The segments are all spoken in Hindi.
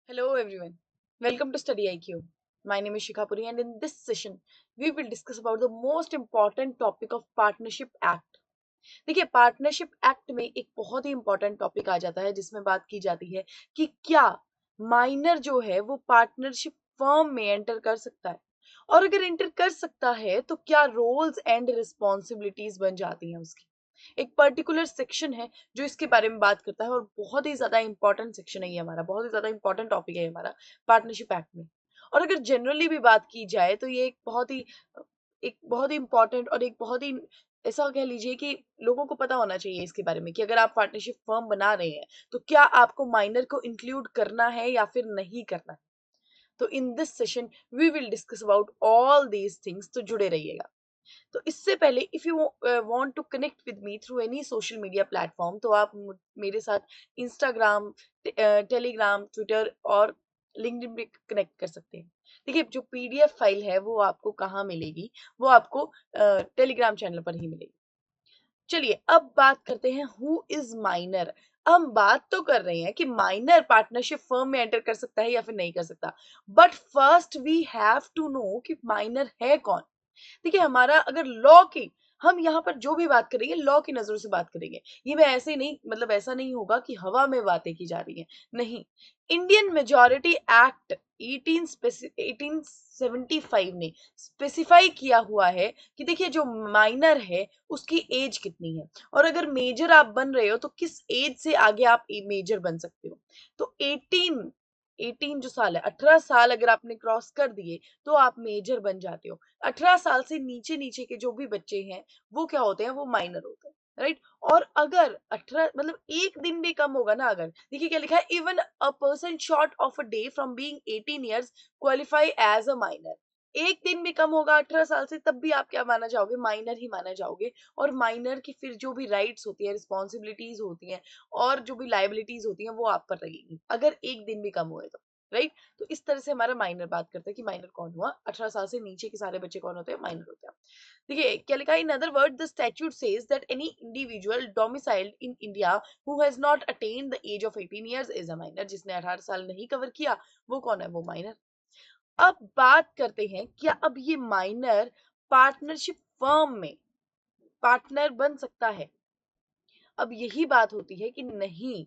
Hello everyone. Welcome to Study IQ. My name is Shikha Puri and in this session we will discuss about the most important topic of Partnership Act. देखिए पार्टनरशिप एक्ट में एक बहुत ही इंपॉर्टेंट टॉपिक आ जाता है जिसमें बात की जाती है कि क्या माइनर जो है वो पार्टनरशिप फर्म में एंटर कर सकता है और अगर एंटर कर सकता है तो क्या रोल्स एंड रिस्पॉन्सिबिलिटीज बन जाती हैं उसकी। एक पर्टिकुलर सेक्शन है जो इसके बारे में बात करता है और बहुत ही ज्यादा इंपॉर्टेंट सेक्शन है ये हमारा, बहुत ही ज्यादा इंपॉर्टेंट टॉपिक है हमारा पार्टनरशिप एक्ट में। और अगर जनरली भी बात की जाए तो ये एक बहुत ही इंपॉर्टेंट और एक बहुत ही ऐसा कह लीजिए कि लोगों को पता होना चाहिए इसके बारे में कि अगर आप पार्टनरशिप फर्म बना रहे हैं तो क्या आपको माइनर को इंक्लूड करना है या फिर नहीं करना है। तो in this session we will discuss about all these things, तो जुड़े रहिएगा। तो इससे पहले if you want to connect with me through any social media platform तो आप मेरे साथ इंस्टाग्राम, टेलीग्राम, ट्विटर और लिंक्डइन पे कनेक्ट कर सकते हैं। देखिए जो पीडीएफ फाइल है वो आपको कहाँ मिलेगी, वो आपको टेलीग्राम चैनल पर ही मिलेगी। चलिए अब बात करते हैं हु इज माइनर। हम बात तो कर रहे हैं कि माइनर पार्टनरशिप फर्म में एंटर कर सकता है या फिर नहीं कर सकता, but first we have to know कि माइनर है कौन। देखिए हमारा अगर लॉ की, हम यहाँ पर जो भी बात करेंगे लॉ की नजरों से बात करेंगे। ये मैं ऐसे नहीं, मतलब ऐसा नहीं होगा कि हवा में बातें की जा रही हैं, नहीं। इंडियन मेजॉरिटी एक्ट 1875 ने स्पेसिफाई किया हुआ है कि देखिए जो माइनर है उसकी एज कितनी है और अगर मेजर आप बन रहे हो तो किस एज से आगे आप मेजर बन सकते हो। तो 18 जो साल है, 18 साल अगर आपने क्रॉस कर दिए तो आप मेजर बन जाते हो। 18 साल से नीचे नीचे के जो भी बच्चे हैं वो क्या होते हैं, वो माइनर होते हैं, राइट। और अगर 18 मतलब एक दिन भी कम होगा ना, अगर देखिए क्या लिखा है, even a person short of a day from being 18 years qualify as a minor. एक दिन भी कम होगा 18 साल से तब भी आप क्या माना जाओगे, माइनर ही माना जाओगे। और माइनर की फिर जो भी राइट्स होती है, रिस्पॉन्सिबिलिटीज होती हैं और जो भी लाइबिलिटीज होती हैं वो आप पर लगेगी अगर एक दिन भी कम हुए तो, राइट। तो इस तरह से हमारा माइनर बात करता है कि माइनर कौन हुआ, 18 साल से नीचे के सारे बच्चे कौन होते हैं, माइनर होते हैं। देखिए क्या लिखा है, in other word the statute says that any individual domiciled in India who has not attend the age of 18 years is a minor. जिसने 18 साल नहीं कवर किया वो कौन है, वो माइनर। अब बात करते हैं क्या अब ये माइनर पार्टनरशिप फर्म में पार्टनर बन सकता है। अब यही बात होती है कि नहीं,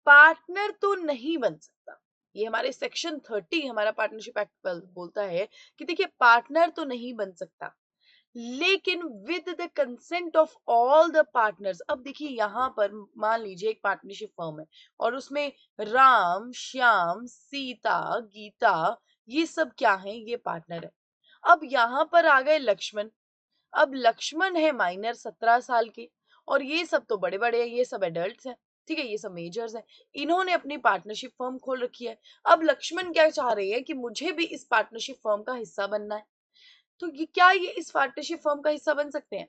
पार्टनर तो नहीं बन सकता। ये हमारे सेक्शन 30 हमारा पार्टनरशिप एक्ट बोलता है कि देखिए पार्टनर तो नहीं बन सकता, लेकिन with the consent of all the partners. अब देखिए यहां पर मान लीजिए एक पार्टनरशिप फर्म है और उसमें राम, श्याम, सीता, गीता, ये सब क्या है, ये पार्टनर है। अब यहां पर आ गए लक्ष्मण। अब लक्ष्मण है माइनर 17 साल के और ये सब तो बड़े बड़े हैं, ये सब एडल्ट्स हैं, ठीक है, ये सब मेजर्स हैं। इन्होंने अपनी पार्टनरशिप फर्म खोल रखी है। अब लक्ष्मण क्या चाह रहे हैं कि मुझे भी इस पार्टनरशिप फर्म का हिस्सा बनना है। तो ये क्या, ये इस पार्टनरशिप फर्म का हिस्सा बन सकते हैं।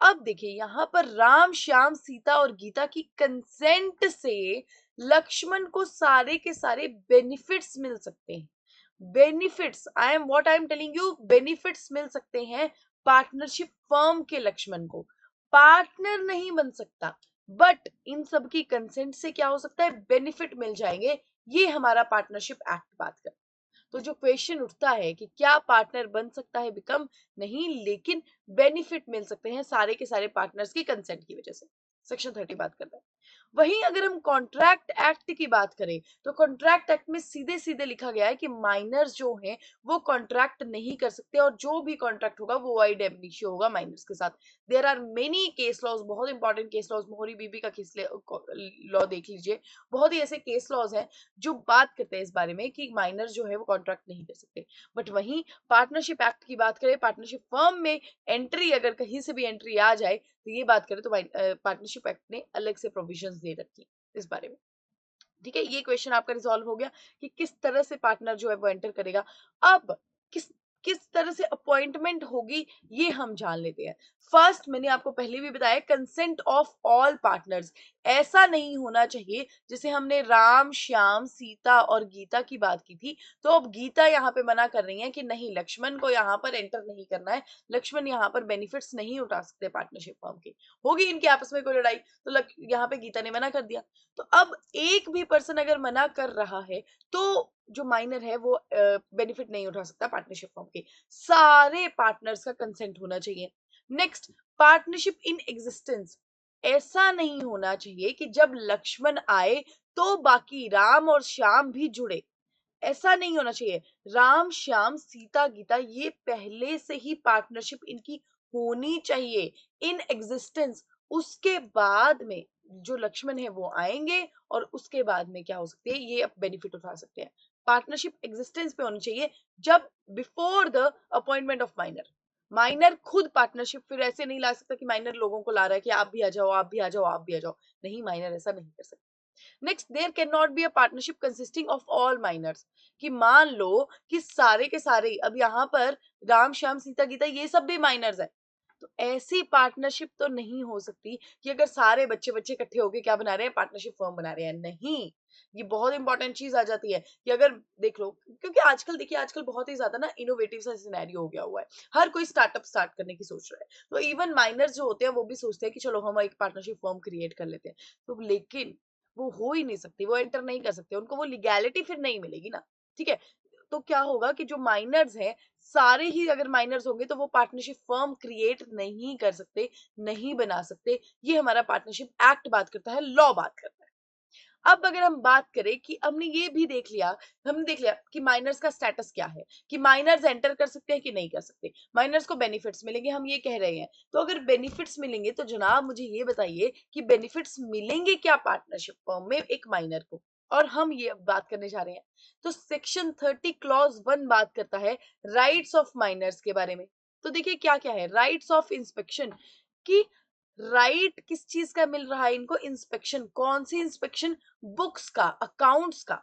अब देखिए यहाँ पर राम, श्याम, सीता और गीता की कंसेंट से लक्ष्मण को सारे के सारे बेनिफिट्स मिल सकते हैं। Benefits, I am telling you, benefits मिल सकते हैं पार्टनरशिप फर्म के। लक्ष्मण को पार्टनर नहीं बन सकता, बट इन सब की कंसेंट से क्या हो सकता है, बेनिफिट मिल जाएंगे। ये हमारा पार्टनरशिप एक्ट बात करता है। तो जो क्वेश्चन उठता है कि क्या पार्टनर बन सकता है बिकम, नहीं, लेकिन बेनिफिट मिल सकते हैं सारे के सारे पार्टनर्स की कंसेंट की वजह से। सेक्शन 30 बात करता है। वहीं अगर हम कॉन्ट्रैक्ट एक्ट की बात करें तो कॉन्ट्रैक्ट एक्ट में सीधे सीधे लिखा गया है कि माइनर्स जो हैं वो कॉन्ट्रैक्ट नहीं कर सकते और जो भी कॉन्ट्रैक्ट होगा वो वाइड एमनिशियो होगा माइनर्स के साथ। There are many case laws, बहुत important case laws, Mohori Bibee का केस लॉ देख लीजिए। बहुत ही ऐसे केस लॉज हैं जो बात करते हैं इस बारे में कि माइनर जो है वो कॉन्ट्रैक्ट नहीं कर सकते। बट वहीं पार्टनरशिप एक्ट की बात करें, पार्टनरशिप फर्म में एंट्री, अगर कहीं से भी एंट्री आ जाए तो ये बात करें तो पार्टनरशिप एक्ट ने अलग से प्रोविजंस दे रखी है इस बारे में। ठीक है, ये क्वेश्चन आपका रिजॉल्व हो गया कि किस तरह से पार्टनर जो है वो एंटर करेगा। अब किस किस तरह से अपॉइंटमेंट होगी ये हम जान लेते हैं। फर्स्ट, मैंने आपको पहले भी बताया, कंसेंट ऑफ ऑल पार्टनर्स। ऐसा नहीं होना चाहिए जैसे हमने राम, श्याम, सीता और गीता की बात की थी, तो अब गीता यहाँ पे मना कर रही है कि नहीं, लक्ष्मण को यहाँ पर एंटर नहीं करना है, लक्ष्मण यहाँ पर बेनिफिट्स नहीं उठा सकते पार्टनरशिप फॉर्म के। होगी इनके आपस में कोई लड़ाई, तो यहाँ पे गीता ने मना कर दिया। तो अब एक भी पर्सन अगर मना कर रहा है तो जो माइनर है वो बेनिफिट नहीं उठा सकता पार्टनरशिप फॉर्म के। सारे पार्टनर्स का कंसेंट होना चाहिए। Next, partnership in existence. ऐसा नहीं होना चाहिए कि जब लक्ष्मण आए तो बाकी राम और श्याम भी जुड़े। ऐसा नहीं होना चाहिए। राम, श्याम, सीता, गीता ये पहले से ही पार्टनरशिप इनकी होनी चाहिए इन एग्जिस्टेंस। उसके बाद में जो लक्ष्मण है वो आएंगे और उसके बाद में क्या हो सकते हैं, ये बेनिफिट उठा सकते हैं। पार्टनरशिप एग्जिस्टेंस पे होनी चाहिए जब before the appointment of minor. Minor खुद पार्टनरशिप फिर ऐसे नहीं ला सकता कि माइनर लोगों को ला रहा है कि आप भी आ जाओ, आप भी आ जाओ, आप भी आ जाओ। नहीं, माइनर ऐसा नहीं कर सकता। Next, there can not be a partnership consisting of all minors. कि मान लो कि सारे के सारे अब यहाँ पर राम, श्याम, सीता, गीता ये सब भी माइनर्स है, तो ऐसी पार्टनरशिप तो नहीं हो सकती कि अगर सारे बच्चे बच्चे इकट्ठे होके क्या बना रहे हैं, पार्टनरशिप फर्म बना रहे हैं। नहीं, ये बहुत इंपॉर्टेंट चीज आ जाती है कि अगर देख लो, क्योंकि आजकल देखिए, आजकल बहुत ही ज्यादा ना इनोवेटिव सा सिनेरियो हो गया हुआ है। हर कोई स्टार्टअप स्टार्ट करने की सोच रहा है, तो इवन माइनर्स जो होते हैं वो भी सोचते हैं कि चलो हम एक पार्टनरशिप फर्म क्रिएट कर लेते हैं। तो लेकिन वो हो ही नहीं सकती, वो एंटर नहीं कर सकते, उनको वो लीगैलिटी फिर नहीं मिलेगी ना। ठीक है, तो क्या होगा कि जो माइनर्स हैं, सारे ही अगर माइनर्स होंगे तो वो पार्टनरशिप फर्म क्रिएट नहीं कर सकते, नहीं बना सकते। ये हमारा पार्टनरशिप एक्ट बात करता है, लॉ बात करता है। अब अगर हम बात करें कि हमने ये भी देख लिया, हमने देख लिया कि माइनर्स का स्टेटस क्या है, कि माइनर्स एंटर कर सकते हैं कि नहीं कर सकते, माइनर्स को बेनिफिट्स मिलेंगे, हम ये कह रहे हैं। तो अगर बेनिफिट्स मिलेंगे तो जनाब मुझे ये बताइए कि बेनिफिट्स मिलेंगे क्या पार्टनरशिप फर्म में एक माइनर को, और हम ये अब बात करने जा रहे हैं। तो सेक्शन 30 क्लॉज 1 बात करता है राइट्स ऑफ माइनर्स के बारे में। तो देखिए क्या क्या है, राइट्स ऑफ इंस्पेक्शन। कि राइट किस चीज का मिल रहा है इनको, इंस्पेक्शन। कौन सी इंस्पेक्शन, बुक्स का, अकाउंट्स का।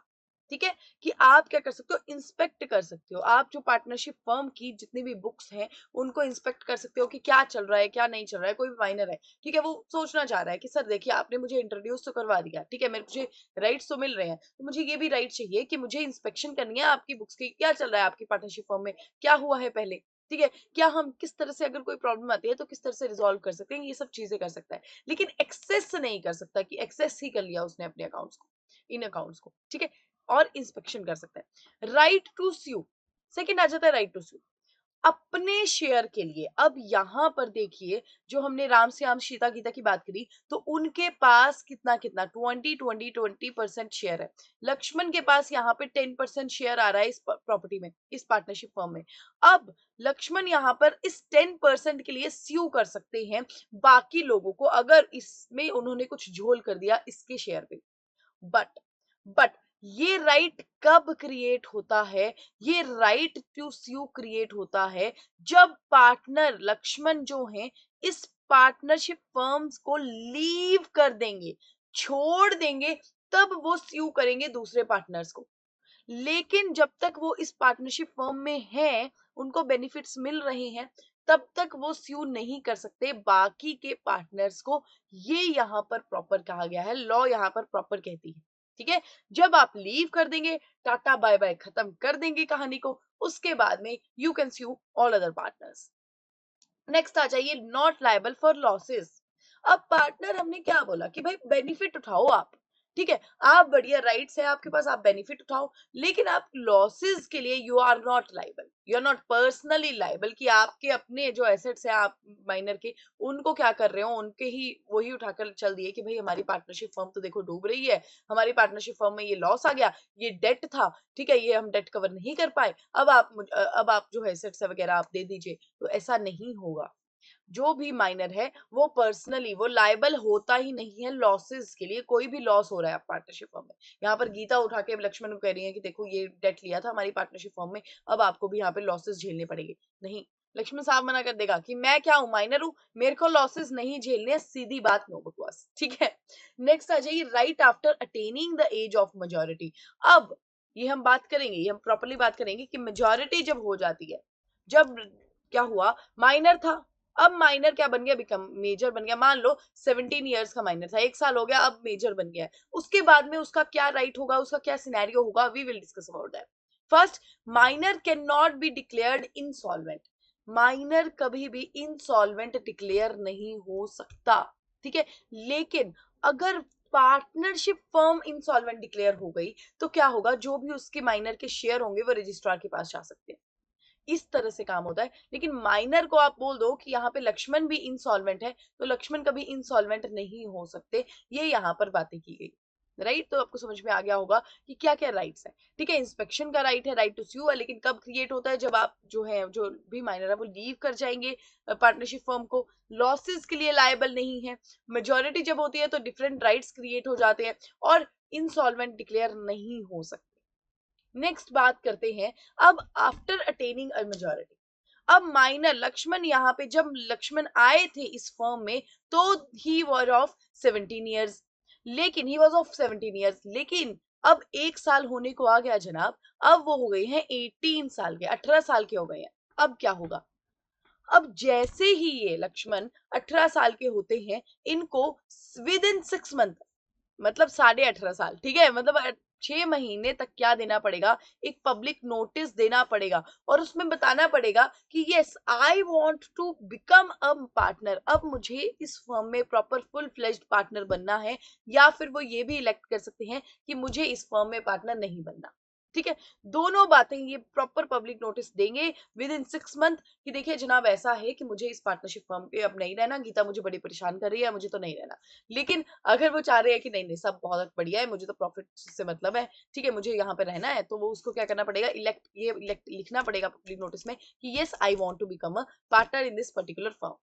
ठीक है, कि आप क्या कर सकते हो, इंस्पेक्ट कर सकते हो। आप जो पार्टनरशिप फर्म की जितनी भी बुक्स हैं उनको इंस्पेक्ट कर सकते हो कि क्या चल रहा है, क्या नहीं चल रहा है। कोई भी माइनर है, ठीक है, वो सोचना चाह रहा है कि सर देखिए आपने मुझे इंट्रोड्यूस तो करवा दिया, ठीक है, मेरे मुझे राइट्स तो मिल रहे हैं, तो मुझे ये भी राइट चाहिए कि मुझे इंस्पेक्शन करनी है आपकी बुक्स की, क्या चल रहा है आपकी पार्टनरशिप फर्म में, क्या हुआ है पहले। ठीक है, क्या हम किस तरह से अगर कोई प्रॉब्लम आती है तो किस तरह से रिजॉल्व कर सकते हैं, ये सब चीजें कर सकता है। लेकिन एक्सेस नहीं कर सकता कि एक्सेस ही कर लिया उसने अपने अकाउंट्स को, इन अकाउंट्स को। ठीक है, और इंस्पेक्शन कर सकता है। राइट टू स्यू, सेकंड आ जाता है राइट टू स्यू, अपने शेयर के लिए। अब यहां पर देखिए, जो हमने राम श्याम सीता गीता की बात करी, तो उनके पास कितना कितना 20-20-20% शेयर है। लक्ष्मण के पास यहाँ पे 10% शेयर आ रहा है इस प्रॉपर्टी में, इस पार्टनरशिप फर्म में। अब लक्ष्मण यहाँ पर इस 10% के लिए स्यू कर सकते हैं बाकी लोगों को, अगर इसमें उन्होंने कुछ झोल कर दिया इसके शेयर पे। बट बट ये राइट कब क्रिएट होता है, ये राइट टू स्यू क्रिएट होता है जब पार्टनर लक्ष्मण जो हैं इस पार्टनरशिप फर्म्स को लीव कर देंगे, छोड़ देंगे, तब वो स्यू करेंगे दूसरे पार्टनर्स को। लेकिन जब तक वो इस पार्टनरशिप फर्म में हैं, उनको बेनिफिट्स मिल रहे हैं, तब तक वो स्यू नहीं कर सकते बाकी के पार्टनर्स को। ये यहाँ पर प्रॉपर कहा गया है, लॉ यहाँ पर प्रॉपर कहती है। ठीक है, जब आप लीव कर देंगे, टाटा बाय बाय खत्म कर देंगे कहानी को, उसके बाद में you can sue all other partners. Next आ जाइए, नॉट लायबल फॉर लॉसेस। अब पार्टनर हमने क्या बोला कि भाई बेनिफिट उठाओ आप, ठीक है, आप बढ़िया राइट्स है आपके पास, आप बेनिफिट उठाओ, लेकिन आप लॉसेस के लिए you are not liable, you are not personally liable. कि आपके अपने जो एसेट्स है आप माइनर के, उनको क्या कर रहे हो, उनके ही वही उठाकर चल दिए कि भाई हमारी पार्टनरशिप फर्म तो देखो डूब रही है, हमारी पार्टनरशिप फर्म में ये लॉस आ गया, ये डेट था, ठीक है, ये हम डेट कवर नहीं कर पाए, अब अब आप जो एसेट्स है वगैरह आप दे दीजिए। तो ऐसा नहीं होगा। जो भी माइनर है वो पर्सनली वो लायबल होता ही नहीं है लॉसेस के लिए। कोई भी लॉस हो रहा है पार्टनरशिप फॉर्म में, यहाँ पर गीता उठा के लक्ष्मण को कह रही है कि देखो ये डेट लिया था हमारी पार्टनरशिप फॉर्म में, अब आपको भी यहाँ पे लॉसेस झेलने पड़ेंगे। नहीं, लक्ष्मण साहब मना कर देगा कि मैं क्या हूं, माइनर हूं, मेरे को लॉसेस नहीं झेलने, सीधी बात, नो बकवास। ठीक है, नेक्स्ट आ जाइए, right after attaining the age of majority. अब ये हम बात करेंगे, ये हम प्रॉपरली बात करेंगे कि मेजोरिटी जब हो जाती है जब क्या हुआ, माइनर था, अब माइनर क्या बन गया, बिकम मेजर बन गया। मान लो 17 ईयर्स का माइनर था, 1 साल हो गया, अब मेजर बन गया है। उसके बाद में उसका क्या राइट होगा, उसका क्या सिनेरियो होगा, we will discuss about that. First, minor can not be declared insolvent. Minor कभी भी इंसॉल्वेंट डिक्लेयर नहीं हो सकता, ठीक है। लेकिन अगर पार्टनरशिप फर्म इंसॉल्वेंट डिक्लेयर हो गई तो क्या होगा, जो भी उसके माइनर के शेयर होंगे वो रजिस्ट्रार के पास जा सकते हैं। इस तरह से काम होता है। लेकिन माइनर को आप बोल दो कि यहाँ पे लक्ष्मण भी इंसॉल्वेंट है, तो लक्ष्मण कभी इंसॉल्वेंट नहीं हो सकते। ये यहाँ पर बातें की गई, राइट। तो आपको समझ में आ गया होगा कि क्या क्या राइट्स है, ठीक है। इंस्पेक्शन का राइट है, राइट टू स्यू है, लेकिन कब क्रिएट होता है, जब आप जो है, जो भी माइनर है वो लीव कर जाएंगे पार्टनरशिप फर्म को, लॉसेस के लिए लायबल नहीं है। मेजोरिटी जब होती है तो डिफरेंट राइट्स क्रिएट हो जाते हैं और इंसॉल्वेंट डिक्लेयर नहीं हो सकते। नेक्स्ट बात करते हैं अब आफ्टर अटेनिंग अ मेजोरिटी। अब माइनर लक्ष्मण, यहाँ पे जब लक्ष्मण आए थे इस फर्म में तो ही वॉज ऑफ 17 ईयर्स, लेकिन ही वॉज ऑफ 17 ईयर्स, लेकिन अब 1 साल होने को आ गया जनाब, अब वो हो गए हैं 18 साल के, 18 साल के हो गए हैं। अब क्या होगा, अब जैसे ही ये लक्ष्मण 18 साल के होते हैं, इनको विद इन 6 मंथ, मतलब 18.5 साल, ठीक है, मतलब 6 महीने तक क्या देना पड़ेगा, एक पब्लिक नोटिस देना पड़ेगा और उसमें बताना पड़ेगा कि yes I want to become a partner. अब मुझे इस फर्म में प्रॉपर फुल फ्लेज्ड पार्टनर बनना है, या फिर वो ये भी इलेक्ट कर सकते हैं कि मुझे इस फर्म में पार्टनर नहीं बनना, ठीक है। दोनों बातें ये प्रॉपर पब्लिक नोटिस देंगे विद इन 6 मंथ कि देखिए जनाब ऐसा है कि मुझे इस पार्टनरशिप फर्म पे अब नहीं रहना, गीता मुझे बड़ी परेशान कर रही है, मुझे तो नहीं रहना। लेकिन अगर वो चाह रहे हैं कि नहीं नहीं सब बहुत बढ़िया है, मुझे तो प्रॉफिट से मतलब है, ठीक है, मुझे यहाँ पे रहना है, तो वो उसको क्या करना पड़ेगा, इलेक्ट लिखना पड़ेगा पब्लिक नोटिस में कि yes I want to become a partner in this particular firm.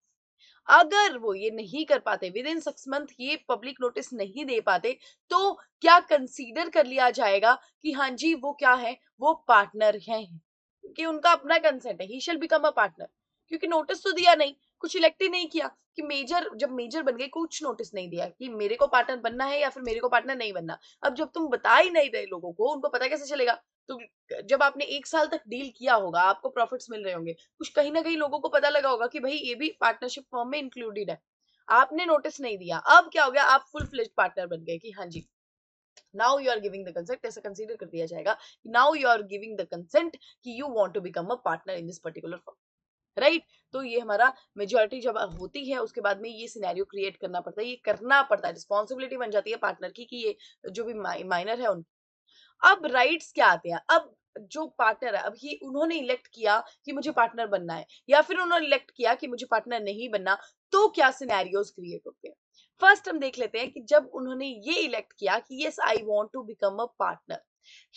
अगर वो ये नहीं कर पाते, विद इन 6 मंथ ये पब्लिक नोटिस नहीं दे पाते, तो क्या कंसीडर कर लिया जाएगा कि हाँ जी वो क्या है, वो पार्टनर हैं, कि उनका अपना कंसेंट है, ही शैल बिकम अ पार्टनर। क्योंकि नोटिस तो दिया नहीं, कुछ इलेक्ट ही नहीं किया कि मेजर, जब मेजर बन गए कुछ नोटिस नहीं दिया कि मेरे को पार्टनर बनना है या फिर मेरे को पार्टनर नहीं बनना। अब जब तुम बता ही नहीं रहे लोगों को, उनको पता कैसे चलेगा। तो जब आपने 1 साल तक डील किया होगा, आपको प्रॉफिट्स मिल रहे होंगे, कुछ कहीं ना कहीं लोगों को पता लगा होगा कि भाई ये भी पार्टनरशिप फॉर्म में इंक्लूडेड है। आपने नोटिस नहीं दिया, अब क्या हो गया, आप फुल फ्लेज्ड पार्टनर बन गए कि हाँ जी now you are giving the consent, ऐसा कंसीडर कर दिया जाएगा now you are giving the consent कि you want to become a partner in this particular firm, right. तो ये हमारा मेजोरिटी जब होती है उसके बाद में ये सिनेरियो क्रिएट करना पड़ता है, ये करना पड़ता है, रिस्पॉन्सिबिलिटी बन जाती है पार्टनर की कि ये जो भी माइनर है उन। अब राइट्स क्या आते हैं, अब जो पार्टनर है, अब ये उन्होंने इलेक्ट किया कि मुझे पार्टनर बनना है, या फिर उन्होंने इलेक्ट किया कि मुझे पार्टनर नहीं बनना, तो क्या सिनेरियोज क्रिएट होते हैं। फर्स्ट हम देख लेते हैं कि जब उन्होंने ये इलेक्ट किया कि yes I want to become a partner,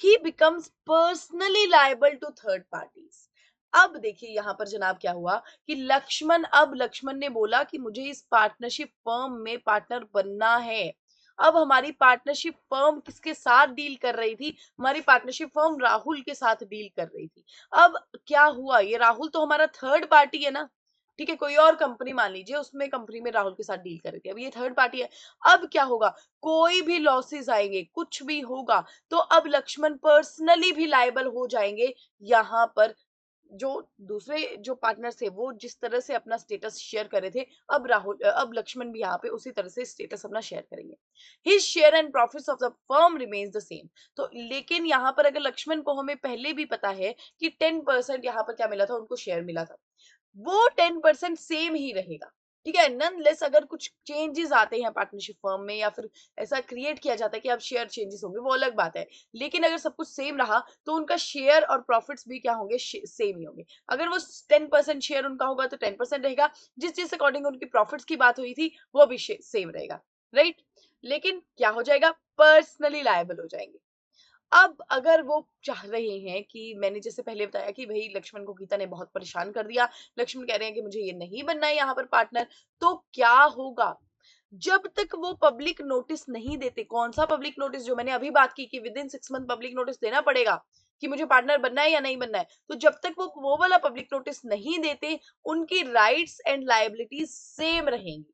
he becomes personally liable to third parties. अब देखिए यहां पर जनाब क्या हुआ कि लक्ष्मण, अब लक्ष्मण ने बोला कि मुझे इस पार्टनरशिप फर्म में पार्टनर बनना है। अब हमारी पार्टनरशिप फर्म किसके साथ डील कर रही थी, हमारी पार्टनरशिप फर्म राहुल के साथ डील कर रही थी। अब क्या हुआ, ये राहुल तो हमारा थर्ड पार्टी है ना, ठीक है, कोई और कंपनी मान लीजिए, उसमें कंपनी में राहुल के साथ डील कर रही थी, अब ये थर्ड पार्टी है। अब क्या होगा, कोई भी लॉसेस आएंगे, कुछ भी होगा, तो अब लक्ष्मण पर्सनली भी लायबल हो जाएंगे। यहाँ पर जो दूसरे जो पार्टनर्स थे वो जिस तरह से अपना स्टेटस शेयर कर रहे थे, अब लक्ष्मण भी यहाँ पे उसी तरह से स्टेटस अपना शेयर करेंगे। His share and profits of the firm remains the same. तो लेकिन यहाँ पर अगर लक्ष्मण को हमें पहले भी पता है कि 10% यहाँ पर क्या मिला था, उनको शेयर मिला था, वो 10% सेम ही रहेगा, ठीक है। नन लेस अगर कुछ चेंजेस आते हैं पार्टनरशिप फर्म में या फिर ऐसा क्रिएट किया जाता है कि अब शेयर चेंजेस होंगे, वो अलग बात है। लेकिन अगर सब कुछ सेम रहा तो उनका शेयर और प्रॉफिट्स भी क्या होंगे, सेम ही होंगे। अगर वो 10% शेयर उनका होगा तो 10% रहेगा, जिस जिस अकॉर्डिंग उनकी प्रॉफिट्स की बात हुई थी वो भी सेम रहेगा, राइट। लेकिन क्या हो जाएगा, पर्सनली लायबल हो जाएंगे। अब अगर वो चाह रहे हैं कि मैंने जैसे पहले बताया कि भाई लक्ष्मण को गीता ने बहुत परेशान कर दिया, लक्ष्मण कह रहे हैं कि मुझे ये नहीं बनना है यहाँ पर पार्टनर, तो क्या होगा, जब तक वो पब्लिक नोटिस नहीं देते, कौन सा पब्लिक नोटिस, जो मैंने अभी बात की कि with in 6 month public notice देना पड़ेगा कि मुझे पार्टनर बनना है या नहीं बनना है, तो जब तक वो वाला पब्लिक नोटिस नहीं देते, उनकी राइट्स एंड लायबिलिटीज सेम रहेंगी।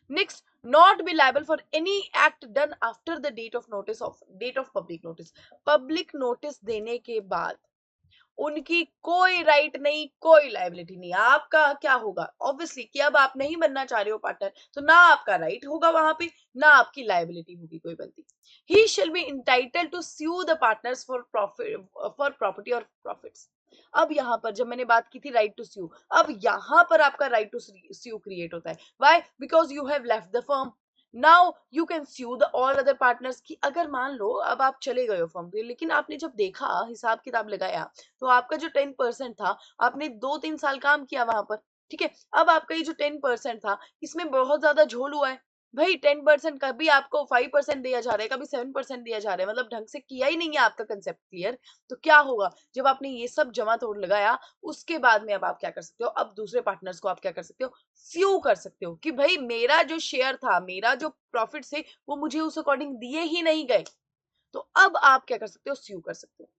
Next, not be liable for any act done after the date of public notice. Public notice देने के बाद उनकी कोई राइट नहीं, कोई लायबिलिटी नहीं। आपका क्या होगा ऑब्वियसली कि अब आप नहीं बनना चाह रहे हो पार्टनर, तो ना आपका राइट होगा वहां पे, ना आपकी लायबिलिटी होगी कोई बनती। He shall be entitled to sue the partners for profit, for property और प्रॉफिट्स। अब यहाँ पर जब मैंने बात की थी राइट टू स्यू, अब यहाँ पर आपका राइट टू स्यू क्रिएट होता है। Why? Because you have left the firm, now you can sue the all other partners. की अगर मान लो अब आप चले गए हो फर्म पे, लेकिन आपने जब देखा, हिसाब किताब लगाया, तो आपका जो 10% था, आपने 2-3 साल काम किया वहां पर, ठीक है। अब आपका ये जो 10% था, इसमें बहुत ज्यादा झोल हुआ है भाई। 10% कभी आपको 5% दिया जा रहा है, कभी 7% दिया जा रहा है, मतलब ढंग से किया ही नहीं है आपका कंसेप्ट क्लियर। तो क्या होगा जब आपने ये सब जमा तोड़ लगाया, उसके बाद में अब आप क्या कर सकते हो, अब दूसरे पार्टनर्स को आप क्या कर सकते हो, स्यू कर सकते हो कि भाई मेरा जो शेयर था, मेरा जो प्रॉफिट थे, वो मुझे उस अकॉर्डिंग दिए ही नहीं गए। तो अब आप क्या कर सकते हो, स्यू कर सकते हो।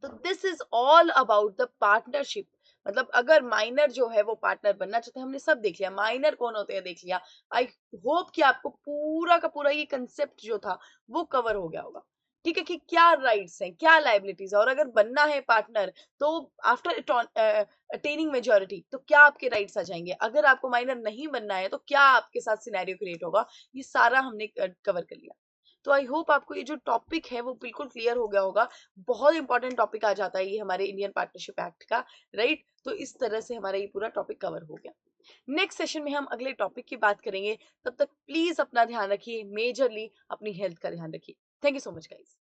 तो this is all about the partnership. मतलब अगर माइनर जो है वो पार्टनर बनना चाहते हैं, हमने सब देख लिया, माइनर कौन होते हैं देख लिया। आई होप कि आपको पूरा का पूरा ये कंसेप्ट जो था वो कवर हो गया होगा, ठीक है, कि क्या राइट्स हैं, क्या लाइबिलिटीज है, और अगर बनना है पार्टनर तो आफ्टर अटेनिंग मेजोरिटी तो क्या आपके राइट्स आ जाएंगे, अगर आपको माइनर नहीं बनना है तो क्या आपके साथ सिनेरियो क्रिएट होगा। ये सारा हमने कवर कर लिया। तो आई होप आपको ये जो टॉपिक है वो बिल्कुल क्लियर हो गया होगा। बहुत इंपॉर्टेंट टॉपिक आ जाता है ये हमारे इंडियन पार्टनरशिप एक्ट का, राइट। तो इस तरह से हमारा ये पूरा टॉपिक कवर हो गया। नेक्स्ट सेशन में हम अगले टॉपिक की बात करेंगे। तब तक प्लीज अपना ध्यान रखिए, मेजरली अपनी हेल्थ का ध्यान रखिए। Thank you so much guys.